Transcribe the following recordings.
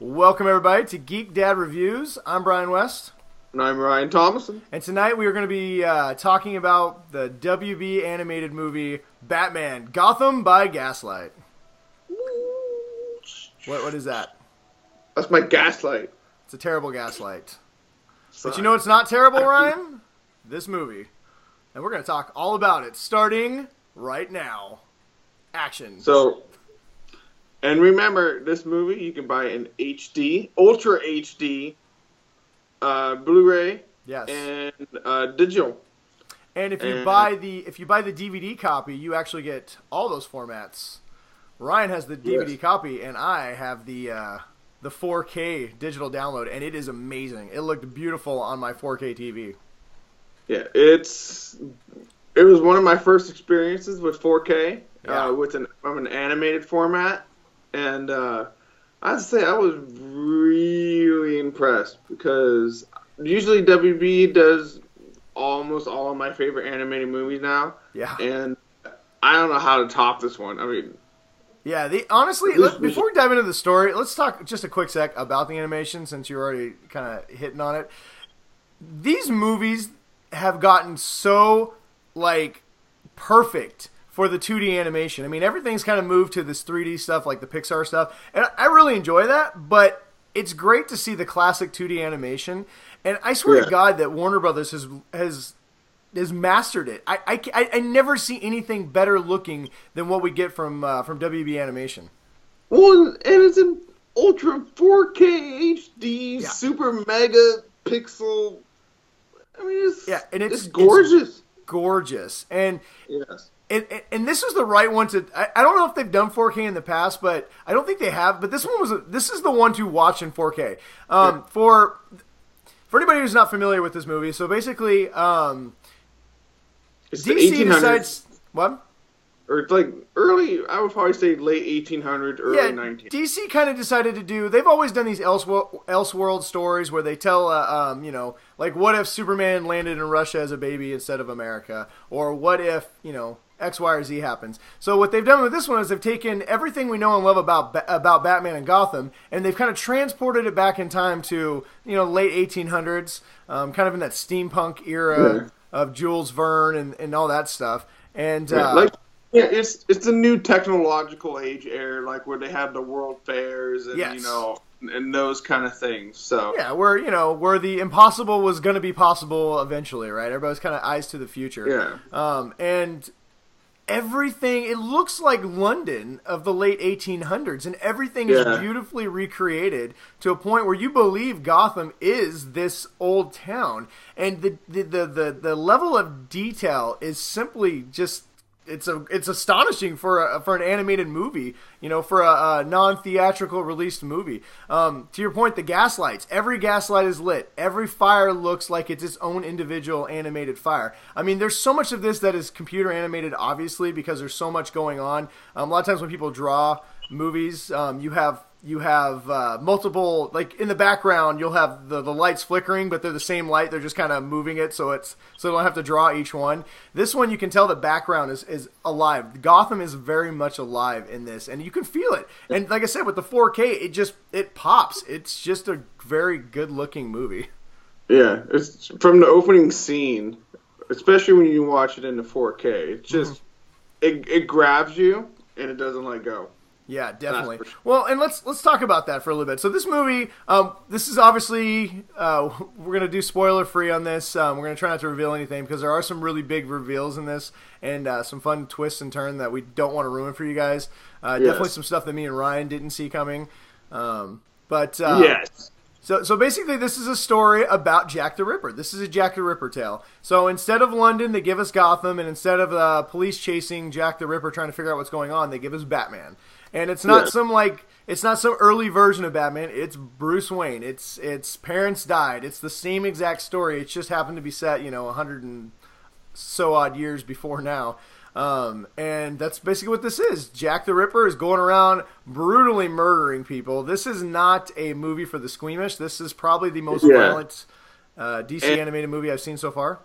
Welcome everybody to Geek Reviews. I'm Brian West. And I'm Ryan Thomason. And tonight we are going to be talking about the WB animated movie Batman, Gotham by Gaslight. What is that? That's my gaslight. It's a terrible gaslight. But you know what's not terrible, Ryan? This movie. And we're going to talk all about it, starting right now. Action. And remember, this movie you can buy in HD, Ultra HD, Blu-ray, yes, and digital. And if you buy the DVD copy, you actually get all those formats. Ryan has the DVD copy, and I have the 4K digital download, and it is amazing. It looked beautiful on my 4K TV. Yeah, it was one of my first experiences with 4K, with an animated format. And I'd say I was really impressed because usually WB does almost all of my favorite animated movies now. Yeah. And I don't know how to top this one. I mean... Yeah, before we dive into the story, let's talk just a quick sec about the animation since you're already kind of hitting on it. These movies have gotten so, perfect for the 2D animation. I mean, everything's kind of moved to this 3D stuff, like the Pixar stuff, and I really enjoy that, but it's great to see the classic 2D animation, and I swear to God that Warner Brothers has mastered it. I never see anything better looking than what we get from WB Animation. Well, and it's in Ultra 4K HD, super mega pixel. I mean, it's gorgeous. It's gorgeous, and yes. And this was the right one to. I don't know if they've done 4K in the past, but I don't think they have. But this is the one to watch in 4K. For anybody who's not familiar with this movie, so basically, it's DC decides what? Or it's like early. I would probably say late 1800s, early 1900s. DC kind of decided to do. They've always done these Elseworld stories where they tell, what if Superman landed in Russia as a baby instead of America, or what if X, Y, or Z happens. So what they've done with this one is they've taken everything we know and love about Batman and Gotham, and they've kind of transported it back in time to late 1800s, kind of in that steampunk era of Jules Verne and all that stuff. And it's the new technological age era, like where they have the world fairs and and those kind of things. So where the impossible was going to be possible eventually, right? Everybody's kind of eyes to the future. Yeah. And everything, it looks like London of the late 1800s, and everything is beautifully recreated to a point where you believe Gotham is this old town, and the level of detail is simply just it's astonishing for an animated movie, for a non-theatrical released movie. To your point, the gaslights. Every gaslight is lit. Every fire looks like it's its own individual animated fire. I mean, there's so much of this that is computer animated, obviously, because there's so much going on. A lot of times when people draw movies, you have multiple, like in the background, you'll have the lights flickering, but they're the same light. They're just kind of moving it so they don't have to draw each one. This one, you can tell the background is alive. Gotham is very much alive in this, and you can feel it. And like I said, with the 4K, it pops. It's just a very good looking movie. Yeah, it's from the opening scene, especially when you watch it in the 4K. It's just it grabs you and it doesn't let go. Yeah, definitely. Well, and let's talk about that for a little bit. So this movie, this is obviously, we're going to do spoiler-free on this. We're going to try not to reveal anything because there are some really big reveals in this and some fun twists and turns that we don't want to ruin for you guys. Definitely some stuff that me and Ryan didn't see coming. Yes. So basically, this is a story about Jack the Ripper. This is a Jack the Ripper tale. So instead of London, they give us Gotham, and instead of police chasing Jack the Ripper trying to figure out what's going on, they give us Batman. And it's not some early version of Batman. It's Bruce Wayne. It's parents died. It's the same exact story. It's just happened to be set 100 and so odd years before now. And that's basically what this is. Jack the Ripper is going around brutally murdering people. This is not a movie for the squeamish. This is probably the most violent DC animated movie I've seen so far.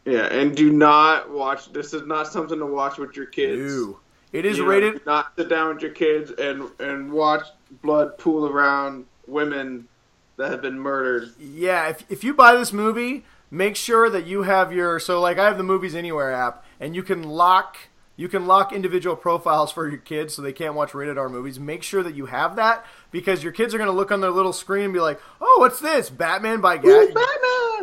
Yeah, and do not watch. This is not something to watch with your kids. No. It is rated. Do not sit down with your kids and watch blood pool around women that have been murdered. Yeah, if you buy this movie, make sure that you have I have the Movies Anywhere app, and you can lock individual profiles for your kids so they can't watch rated R movies. Make sure that you have that, because your kids are going to look on their little screen and be like, "Oh, what's this? Batman by Gaslight?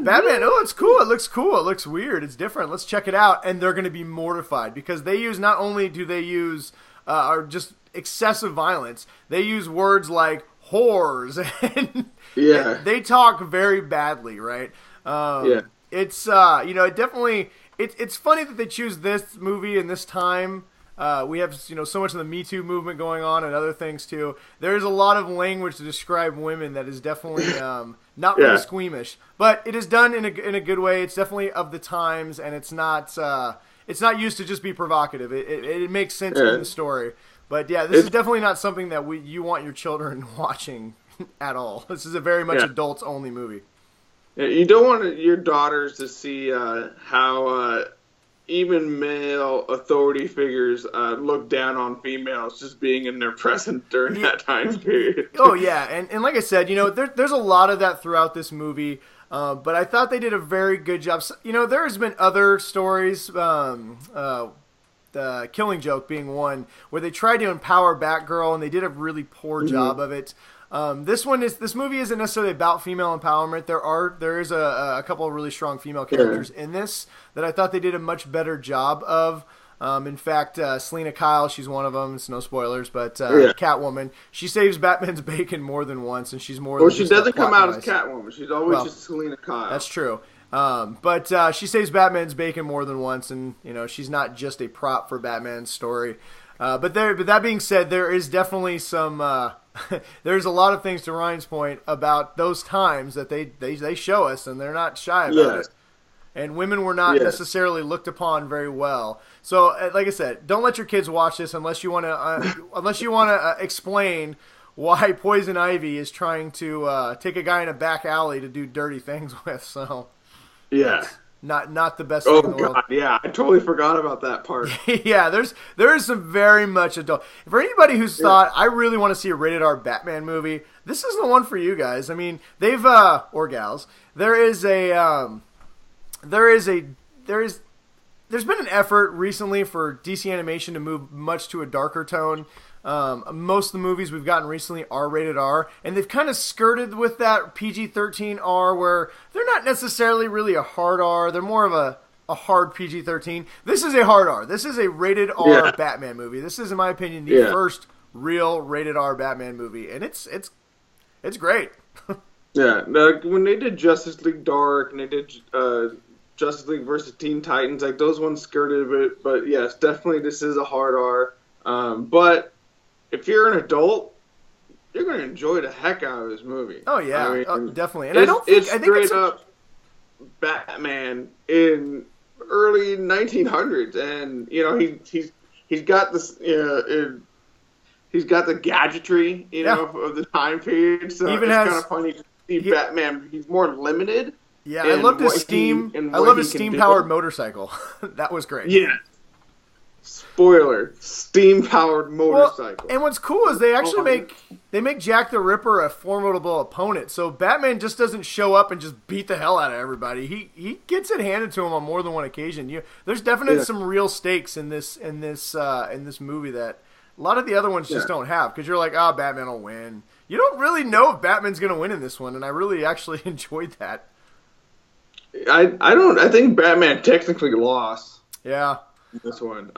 Batman! Oh, it's cool. It looks cool. It looks weird. It's different. Let's check it out." And they're going to be mortified, because not only do they use are just excessive violence, they use words like whores and they talk very badly, right? It's it definitely it's funny that they choose this movie in this time. We have so much of the Me Too movement going on and other things too. There's a lot of language to describe women that is definitely not very squeamish, but it is done in a good way. It's definitely of the times, and it's not used to just be provocative. It makes sense in the story. But yeah, this is definitely not something that you want your children watching at all. This is a very much adults only movie. Yeah, you don't want your daughters to see how even male authority figures look down on females just being in their presence during that time period. Oh yeah, and like I said, there's a lot of that throughout this movie. But I thought they did a very good job. There's been other stories, the Killing Joke being one, where they tried to empower Batgirl, and they did a really poor job of it. This movie isn't necessarily about female empowerment. There is a couple of really strong female characters in this that I thought they did a much better job of. In fact, Selena Kyle, she's one of them. It's no spoilers, but Catwoman, she saves Batman's bacon more than once, and she's more. Well, she doesn't come out as Catwoman. She's always just Selena Kyle. That's true. But she saves Batman's bacon more than once, and she's not just a prop for Batman's story. But that being said, there is definitely some. There's a lot of things, to Ryan's point, about those times that they show us, and they're not shy about it. And women were not necessarily looked upon very well. So, like I said, don't let your kids watch this unless you want to explain why Poison Ivy is trying to take a guy in a back alley to do dirty things with. So, not the best thing in the world. Yeah, I totally forgot about that part. Yeah, there is some very much adult. For anybody who's thought, I really want to see a rated R Batman movie, this is the one for you guys. I mean, they've or gals. There's been an effort recently for DC Animation to move much to a darker tone. Most of the movies we've gotten recently are rated R, and they've kind of skirted with that PG-13 R, where they're not necessarily really a hard R. They're more of a hard PG-13. This is a hard R. This is a rated R Batman movie. This is, in my opinion, the first real rated R Batman movie, and it's great. When they did Justice League Dark and they did Justice League versus Teen Titans, like those ones skirted a bit, but yes, definitely this is a hard R. But if you're an adult, you're going to enjoy the heck out of this movie. Oh yeah, I mean, definitely. And it's straight up Batman in early 1900s, and he's got this he's got the gadgetry of the time period. So it's kind of funny to see Batman. He's more limited. Yeah, I loved his steam. I love his steam-powered motorcycle. That was great. Yeah. Spoiler: steam-powered motorcycle. Well, and what's cool is they actually make Jack the Ripper a formidable opponent. So Batman just doesn't show up and just beat the hell out of everybody. He gets it handed to him on more than one occasion. There's definitely some real stakes in this movie that a lot of the other ones just don't have, because you're like, Batman will win. You don't really know if Batman's going to win in this one, and I really actually enjoyed that. I think Batman technically lost. Yeah. This one.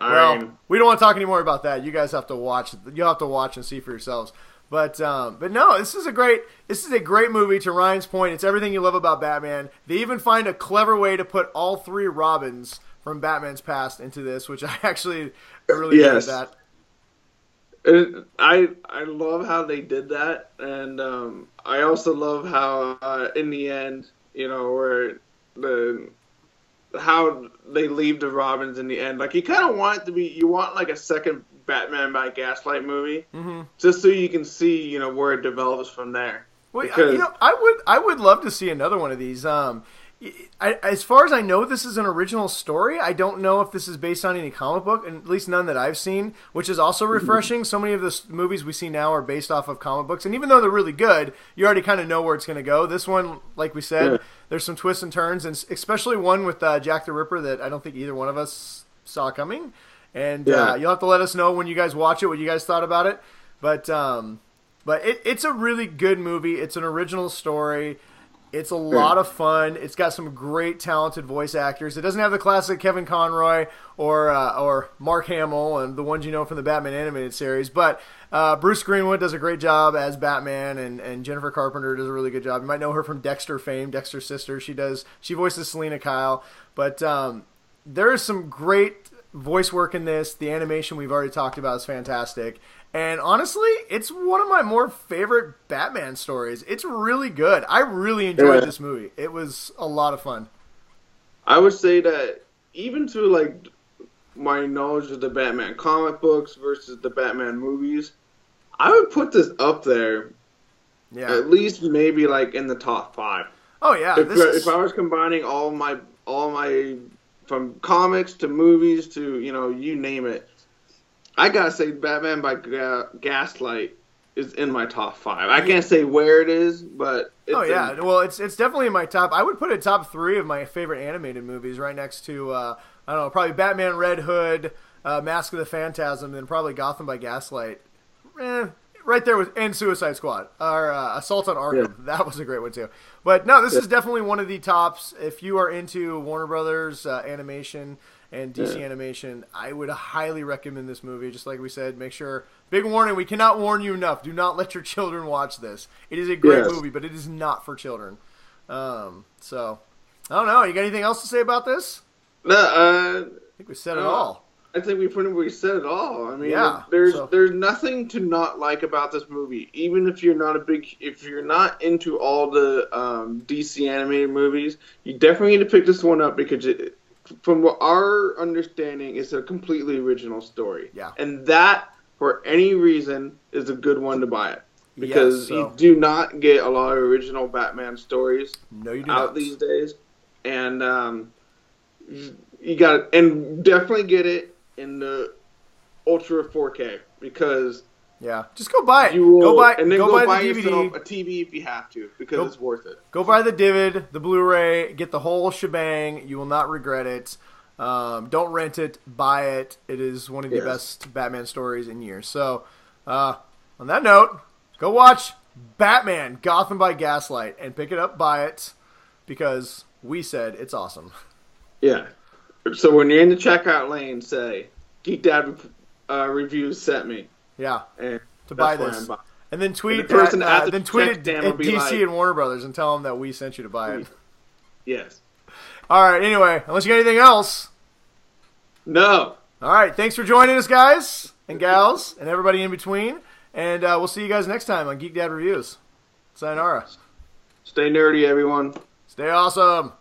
We don't want to talk anymore about that. You guys have to watch. You'll have to watch and see for yourselves. But no, this is a great movie. To Ryan's point, it's everything you love about Batman. They even find a clever way to put all three Robins from Batman's past into this, which I actually really enjoyed that. I love how they did that, and I also love how in the end, where how they leave the Robins in the end. Like, you kind of want it to be, you want like a second Batman by Gaslight movie, just so you can see, where it develops from there. Well, I would love to see another one of these. As far as I know, this is an original story. I don't know if this is based on any comic book, and at least none that I've seen, which is also refreshing. So many of the movies we see now are based off of comic books, and even though they're really good, you already kind of know where it's going to go. This one, like we said, there's some twists and turns, and especially one with Jack the Ripper that I don't think either one of us saw coming. And you'll have to let us know when you guys watch it what you guys thought about it. But it's a really good movie. It's an original story. It's a lot of fun. It's got some great, talented voice actors. It doesn't have the classic Kevin Conroy or Mark Hamill and the ones you know from the Batman animated series. But Bruce Greenwood does a great job as Batman, and Jennifer Carpenter does a really good job. You might know her from Dexter fame, Dexter's sister. She voices Selena Kyle. But there is some great voice work in this. The animation we've already talked about is fantastic. And honestly, it's one of my more favorite Batman stories. It's really good. I really enjoyed this movie. It was a lot of fun. I would say that even to like my knowledge of the Batman comic books versus the Batman movies, I would put this up there. Yeah. At least maybe like in the top 5. Oh yeah. If I was combining all my from comics to movies to, you name it, I gotta say Batman by Gaslight is in my top 5. I can't say where it is, but it's well, it's definitely in my top. I would put it top 3 of my favorite animated movies, right next to I don't know, probably Batman Red Hood, Mask of the Phantasm, and probably Gotham by Gaslight. Right there with and Suicide Squad or Assault on Arkham. Yeah. That was a great one too. But no, this is definitely one of the tops. If you are into Warner Brothers animation and DC animation, I would highly recommend this movie. Just like we said, make sure, big warning, we cannot warn you enough. Do not let your children watch this. It is a great movie, but it is not for children. So, I don't know. You got anything else to say about this? No, I think we said it all. I think we pretty much said it all. I mean, there's nothing to not like about this movie. Even if you're not into all the DC animated movies, you definitely need to pick this one up because from what our understanding, it's a completely original story. Yeah. And that, for any reason, is a good one to buy it. Because you do not get a lot of original Batman stories out these days. And you got and definitely get it in the Ultra 4K because just go buy it. Go buy the DVD. A TV if you have to because it's worth it. Go buy the DVD, the Blu-ray, get the whole shebang. You will not regret it. Don't rent it, buy it. It is one of the best Batman stories in years. So, on that note, go watch Batman: Gotham by Gaslight and pick it up, buy it because we said it's awesome. Yeah. So when you're in the checkout lane, say Geek Dad Reviews sent me. Yeah. And to buy this. And then tweet the person at DC and Warner Brothers and tell them that we sent you to buy it. Yes. All right. Anyway, unless you got anything else. No. All right. Thanks for joining us, guys and gals and everybody in between. And we'll see you guys next time on Geek Dad Reviews. Sayonara. Stay nerdy, everyone. Stay awesome.